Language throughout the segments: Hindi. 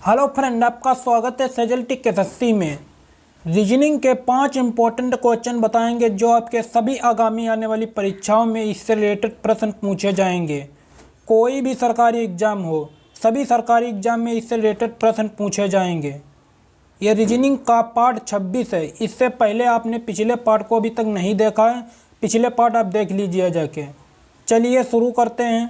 हेलो फ्रेंड, आपका स्वागत है सेजल टिक एसएससी में। रीजनिंग के 5 इंपॉर्टेंट क्वेश्चन बताएंगे जो आपके सभी आगामी आने वाली परीक्षाओं में इससे रिलेटेड प्रश्न पूछे जाएंगे। कोई भी सरकारी एग्जाम हो, सभी सरकारी एग्जाम में इससे रिलेटेड प्रश्न पूछे जाएंगे। ये रीजनिंग का पार्ट 26 है। इससे पहले आपने पिछले पार्ट को अभी तक नहीं देखा है, पिछले पार्ट आप देख लीजिए जाके। चलिए शुरू करते हैं।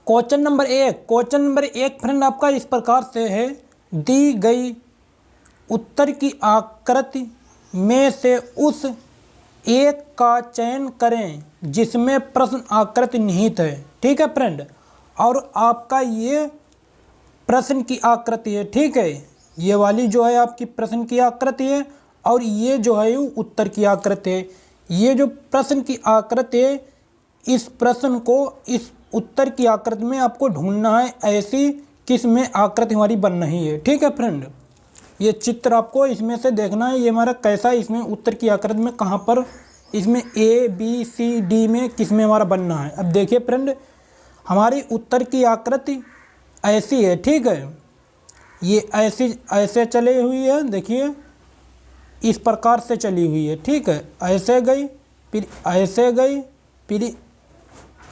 क्वेश्चन नंबर एक फ्रेंड आपका इस प्रकार से है। दी गई उत्तर की आकृति में से उस एक का चयन करें जिसमें प्रश्न आकृति निहित है। ठीक है फ्रेंड, और आपका ये प्रश्न की आकृति है। ठीक है, ये वाली जो है आपकी प्रश्न की आकृति है और ये जो है उत्तर की आकृति है। ये जो प्रश्न की आकृति है, इस प्रश्न को इस उत्तर की आकृति में आपको ढूंढना है, ऐसी किस में आकृति हमारी बन रही है। ठीक है फ्रेंड, ये चित्र आपको इसमें से देखना है, ये हमारा कैसा इसमें उत्तर की आकृति में कहाँ पर इसमें ए बी सी डी में किस में हमारा बनना है। अब देखिए फ्रेंड, हमारी उत्तर की आकृति ऐसी है। ठीक है, ये ऐसे चली हुई है, देखिए इस प्रकार से चली हुई है। ठीक है, ऐसे गई, फिर ऐसे गई, फिर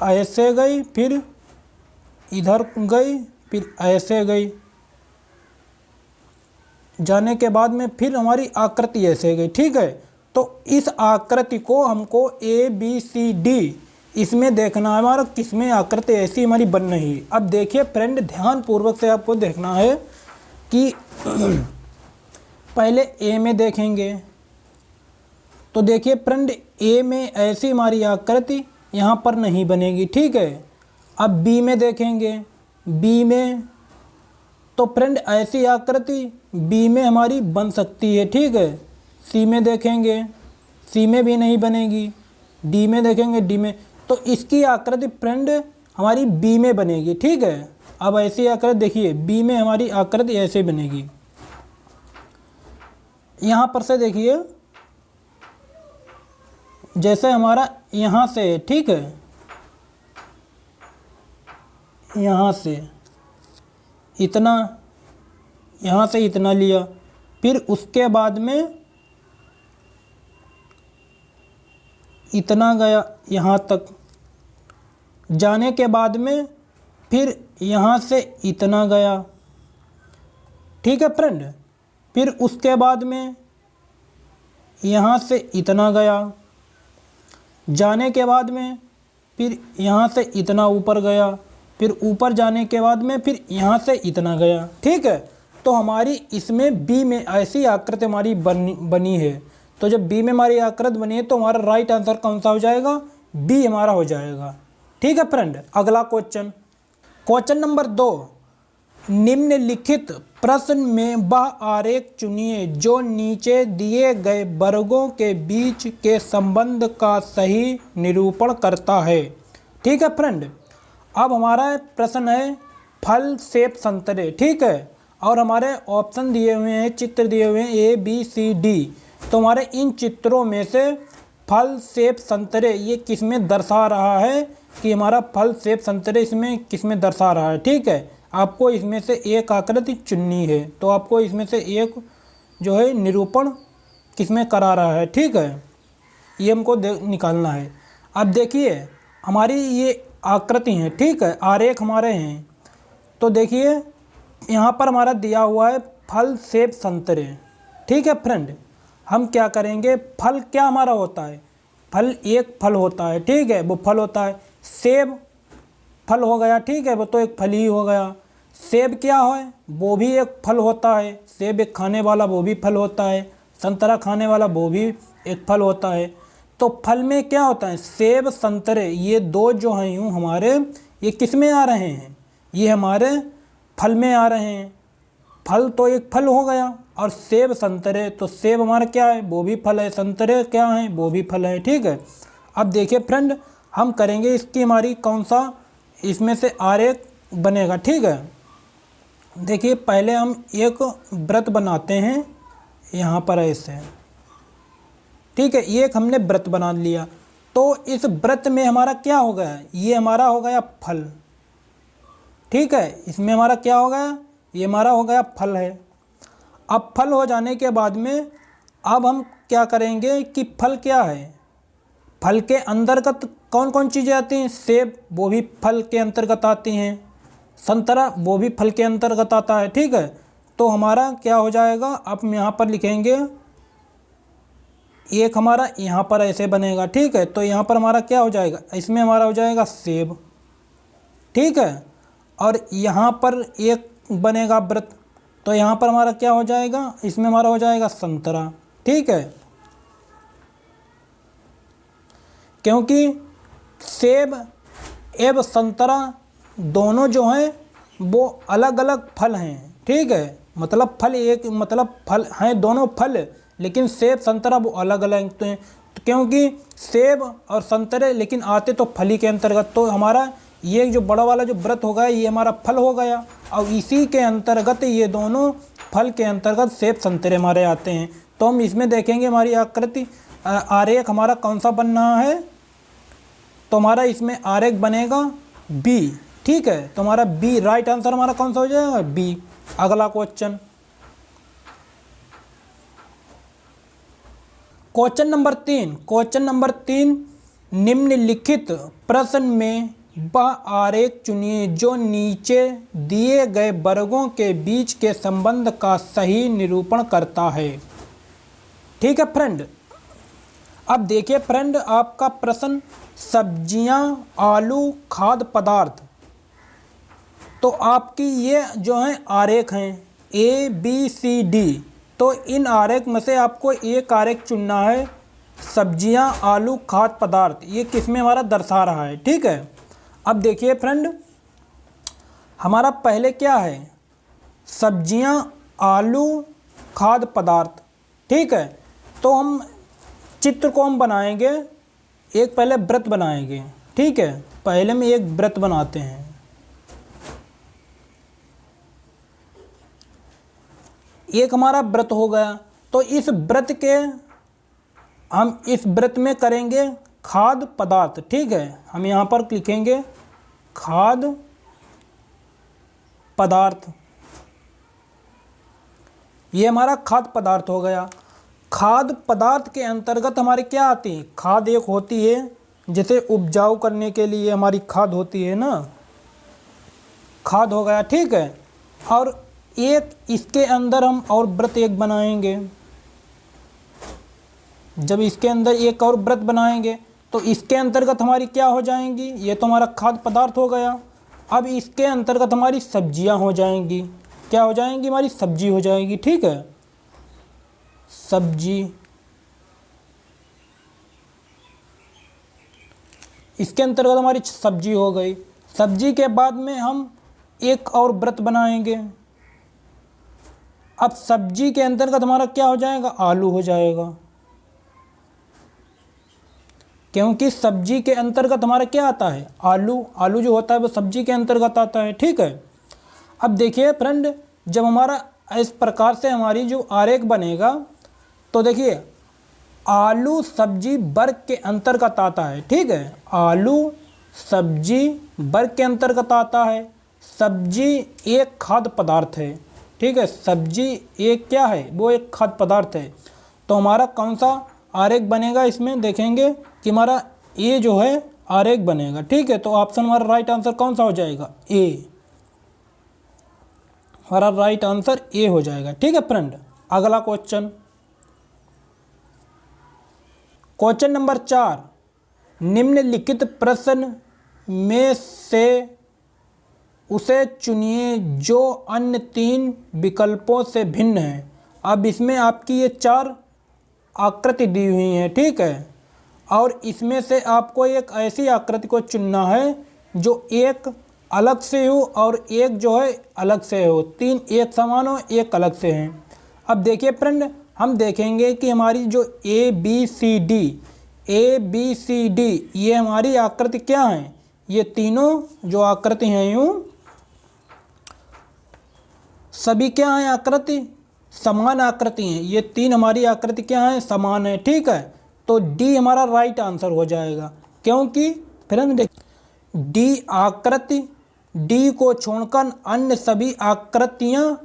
ऐसे गई, फिर इधर गई, फिर ऐसे गई, जाने के बाद में फिर हमारी आकृति ऐसे गई। ठीक है, तो इस आकृति को हमको ए बी सी डी इसमें देखना है हमारा किस में आकृति ऐसी हमारी बन रही है। अब देखिए फ्रेंड, ध्यान पूर्वक से आपको देखना है कि पहले ए में देखेंगे तो देखिए फ्रेंड, ए में ऐसी हमारी आकृति यहाँ पर नहीं बनेगी। ठीक है, अब बी में देखेंगे, बी में तो फ्रेंड ऐसी आकृति बी में हमारी बन सकती है। ठीक है, सी में देखेंगे, सी में भी नहीं बनेगी, डी में देखेंगे, डी में तो इसकी आकृति फ्रेंड हमारी बी में बनेगी। ठीक है, अब ऐसी आकृति देखिए बी में हमारी आकृति ऐसे बनेगी। यहाँ पर से देखिए जैसे हमारा यहाँ से, ठीक है, यहाँ से इतना, यहाँ से इतना लिया, फिर उसके बाद में इतना गया यहाँ तक, जाने के बाद में फिर यहाँ से इतना गया। ठीक है फ्रेंड, फिर उसके बाद में यहाँ से इतना गया, जाने के बाद में फिर यहाँ से इतना ऊपर गया, फिर ऊपर जाने के बाद में फिर यहाँ से इतना गया। ठीक है, तो हमारी इसमें बी में ऐसी आकृति हमारी बनी है। तो जब बी में हमारी आकृति बनी है तो हमारा राइट आंसर कौन सा हो जाएगा? बी हमारा हो जाएगा। ठीक है फ्रेंड, अगला क्वेश्चन नंबर 2। निम्नलिखित प्रश्न में वह आरेख चुनिए जो नीचे दिए गए वर्गों के बीच के संबंध का सही निरूपण करता है। ठीक है फ्रेंड, अब हमारा प्रश्न है फल सेब संतरे। ठीक है, और हमारे ऑप्शन दिए हुए हैं, चित्र दिए हुए हैं ए बी सी डी। तो हमारे इन चित्रों में से फल सेब संतरे ये किस में दर्शा रहा है कि हमारा फल सेब संतरे इसमें किस में दर्शा रहा है। ठीक है, आपको इसमें से एक आकृति चुननी है, तो आपको इसमें से एक जो है निरूपण किस में करा रहा है। ठीक है, ये हमको निकालना है। अब देखिए हमारी ये आकृति है, ठीक है, आरेख हमारे हैं। तो देखिए यहाँ पर हमारा दिया हुआ है फल सेब संतरे। ठीक है फ्रेंड, हम क्या करेंगे, फल क्या हमारा होता है? फल एक फल होता है। ठीक है, वो फल होता है। सेब फल हो गया। ठीक है, वो तो एक फल ही हो गया। सेब क्या है? वो भी एक फल होता है। सेब एक खाने वाला वो भी फल होता है। संतरा खाने वाला वो भी एक फल होता है। तो फल में क्या होता है? सेब संतरे ये दो जो हैं यूँ हमारे ये किस में आ रहे हैं? ये हमारे फल में आ रहे हैं। फल तो एक फल हो गया और सेब संतरे, तो सेब हमारा क्या है? वो भी फल है। संतरे क्या हैं? वो भी फल है। ठीक है, अब देखिए फ्रेंड, हम करेंगे इसकी हमारी कौन सा इसमें से आरेख बनेगा। ठीक है, देखिए पहले हम एक वृत्त बनाते हैं यहाँ पर ऐसे। ठीक है, ये एक हमने वृत्त बना लिया। तो इस वृत्त में हमारा क्या हो गया? ये हमारा हो गया फल। ठीक है, इसमें हमारा क्या हो गया, ये हमारा हो गया फल है। अब फल हो जाने के बाद में अब हम क्या करेंगे कि फल क्या है, फल के अंतर्गत कौन कौन चीज़ें आती हैं, सेब वो भी फल के अंतर्गत आती हैं, संतरा वो भी फल के अंतर्गत आता है। ठीक है, तो हमारा क्या हो जाएगा, अब हम यहाँ पर लिखेंगे, एक हमारा यहाँ पर ऐसे बनेगा। ठीक है, तो यहाँ पर हमारा क्या हो जाएगा, इसमें हमारा हो जाएगा सेब। ठीक है, और यहाँ पर एक बनेगा वृत्त, तो यहाँ पर हमारा क्या हो जाएगा, इसमें हमारा हो जाएगा संतरा। ठीक है, क्योंकि सेब एवं संतरा दोनों जो हैं वो अलग अलग फल हैं। ठीक है, मतलब फल एक, मतलब फल हैं दोनों फल, लेकिन सेब संतरा वो अलग अलग हैं। तो क्योंकि सेब और संतरे लेकिन आते तो फली के अंतर्गत, तो हमारा ये जो बड़ा वाला जो व्रत हो गया ये हमारा फल हो गया, और इसी के अंतर्गत ये दोनों फल के अंतर्गत सेब संतरे हमारे आते हैं। तो हम इसमें देखेंगे हमारी आकृति आरेख हमारा कौन सा बन रहा है, तो हमारा इसमें आरेख बनेगा बी। ठीक है, तो हमारा बी राइट आंसर हमारा कौन सा हो जाएगा, बी। अगला question, question number 3। Question number 3, निम्नलिखित प्रश्न में वह आरेख चुनिए जो नीचे दिए गए वर्गों के बीच के संबंध का सही निरूपण करता है। ठीक है फ्रेंड, अब देखिए फ्रेंड, आपका प्रश्न सब्जियां, आलू, खाद्य पदार्थ, तो आपकी ये जो हैं आरेख हैं ए बी सी डी, तो इन आरेख में से आपको एक आरेख चुनना है, सब्जियां, आलू, खाद्य पदार्थ, ये किस में हमारा दर्शा रहा है। ठीक है, अब देखिए फ्रेंड, हमारा पहले क्या है, सब्जियां, आलू, खाद्य पदार्थ। ठीक है, तो हम चित्र को हम बनाएंगे, एक पहले वृत्त बनाएंगे। ठीक है, पहले में एक वृत्त बनाते हैं, एक हमारा वृत्त हो गया। तो इस वृत्त के हम इस वृत्त में करेंगे खाद्य पदार्थ। ठीक है, हम यहाँ पर लिखेंगे खाद्य पदार्थ, ये हमारा खाद्य पदार्थ हो गया। खाद्य पदार्थ के अंतर्गत हमारे क्या आती है, खाद एक होती है जिसे उपजाऊ करने के लिए हमारी खाद होती है ना, खाद हो गया। ठीक है, और एक इसके अंदर हम और व्रत एक बनाएंगे, जब इसके अंदर एक और व्रत बनाएंगे तो इसके अंतर्गत हमारी क्या हो जाएंगी, ये तो हमारा खाद्य पदार्थ हो गया। अब इसके अंतर्गत हमारी सब्जियां हो जाएंगी, क्या हो जाएंगी, हमारी सब्जी हो जाएगी। ठीक है, सब्जी, इसके अंतर्गत हमारी सब्जी हो गई। सब्जी के बाद में हम एक और व्रत बनाएंगे, अब सब्जी के अंतर्गत हमारा क्या हो जाएगा, आलू हो जाएगा, क्योंकि सब्जी के अंतर्गत हमारा क्या आता है, आलू। आलू जो होता है वो सब्जी के अंतर्गत आता है। ठीक है, अब देखिए फ्रेंड, जब हमारा इस प्रकार से हमारी जो आरेख बनेगा, तो देखिए आलू सब्जी वर्ग के अंतर्गत आता है। ठीक है, आलू सब्जी वर्ग के अंतर्गत आता है। सब्जी एक खाद्य पदार्थ है। ठीक है, सब्जी एक क्या है, वो एक खाद्य पदार्थ है। तो हमारा कौन सा आरेख बनेगा, इसमें देखेंगे कि हमारा ए जो है आरेख बनेगा। ठीक है, तो ऑप्शन हमारा राइट आंसर कौन सा हो जाएगा, ए, हमारा राइट आंसर ए हो जाएगा। ठीक है फ्रेंड, अगला क्वेश्चन, क्वेश्चन नंबर 4, निम्नलिखित प्रश्न में से उसे चुनिए जो अन्य 3 विकल्पों से भिन्न है। अब इसमें आपकी ये 4 आकृति दी हुई हैं। ठीक है, और इसमें से आपको एक ऐसी आकृति को चुनना है जो एक अलग से हो और एक जो है अलग से हो, 3 एक समान हो, एक अलग से हैं। अब देखिए फ्रेंड, हम देखेंगे कि हमारी जो ए बी सी डी ये हमारी आकृति क्या है, ये तीनों जो आकृति हैं यूँ सभी क्या हैं, आकृति समान आकृति हैं। ये 3 हमारी आकृति क्या हैं, समान है। ठीक है, तो डी हमारा राइट आंसर हो जाएगा, क्योंकि फिर हम देख डी आकृति डी को छोड़कर अन्य सभी आकृतियां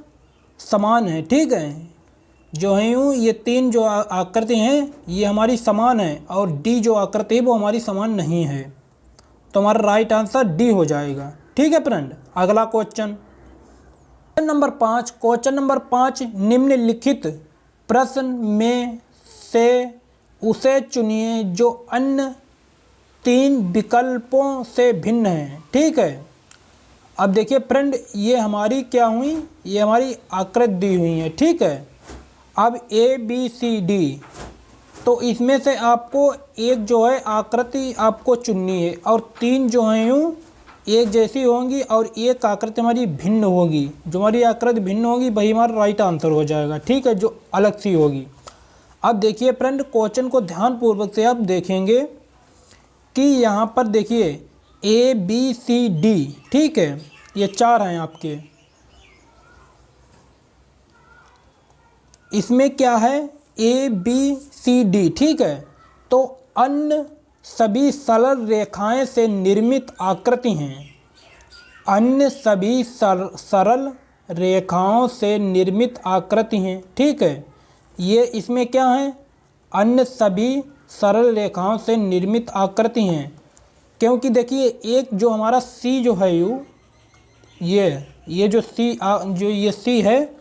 समान हैं। ठीक है, जो है यूँ ये तीन जो आकृति हैं ये हमारी समान है और डी जो आकृति है वो हमारी समान नहीं है। तो हमारा राइट आंसर डी हो जाएगा। ठीक है फ्रेंड, अगला क्वेश्चन नंबर 5। क्वेश्चन नंबर 5, निम्नलिखित प्रश्न में से उसे चुनिए जो अन्य 3 विकल्पों से भिन्न है। ठीक है, अब देखिए फ्रेंड ये हमारी क्या हुई, ये हमारी आकृति दी हुई है। ठीक है, अब ए बी सी डी, तो इसमें से आपको एक जो है आकृति आपको चुननी है और 3 जो हैं यूँ एक जैसी होंगी और एक आकृति हमारी भिन्न होगी। जो हमारी आकृति भिन्न होगी वही हमारा राइट आंसर हो जाएगा। ठीक है, जो अलग सी होगी। अब देखिए फ्रेंड क्वेश्चन को ध्यानपूर्वक से आप देखेंगे कि यहाँ पर देखिए ए बी सी डी, ठीक है, ये 4 हैं आपके। इसमें क्या है, ए बी सी डी। ठीक है, तो अन्य सभी सरल रेखाएं से निर्मित आकृति हैं। अन्य सभी सरल रेखाओं से निर्मित आकृति हैं। ठीक है, ये इसमें क्या है, अन्य सभी सरल रेखाओं से निर्मित आकृति हैं। क्योंकि देखिए एक जो हमारा सी जो है ये जो सी जो ये सी है,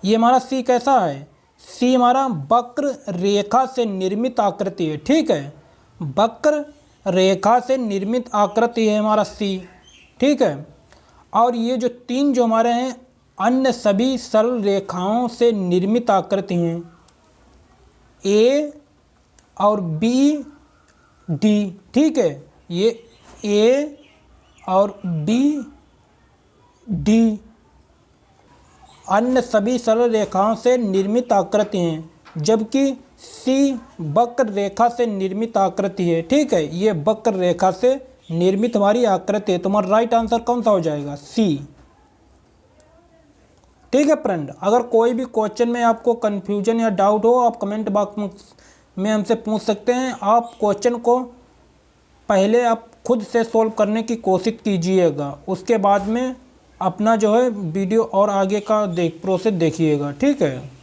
ये हमारा सी कैसा है, सी हमारा वक्र रेखा से निर्मित आकृति है। ठीक है, वक्र रेखा से निर्मित आकृति है हमारा सी। ठीक है, और ये जो 3 जो हमारे हैं अन्य सभी सरल रेखाओं से निर्मित आकृति हैं, ए और बी डी। ठीक है, ये ए और बी डी अन्य सभी सरल रेखाओं से निर्मित आकृति हैं, जबकि सी वक्र रेखा से निर्मित आकृति है। ठीक है, ये वक्र रेखा से निर्मित हमारी आकृति है। तुम्हारा राइट आंसर कौन सा हो जाएगा, सी। ठीक है फ्रेंड, अगर कोई भी क्वेश्चन में आपको कन्फ्यूजन या डाउट हो आप कमेंट बॉक्स में हमसे पूछ सकते हैं। आप क्वेश्चन को पहले आप खुद से सॉल्व करने की कोशिश कीजिएगा, उसके बाद में अपना जो है वीडियो और आगे का प्रोसेस देखिएगा। ठीक है।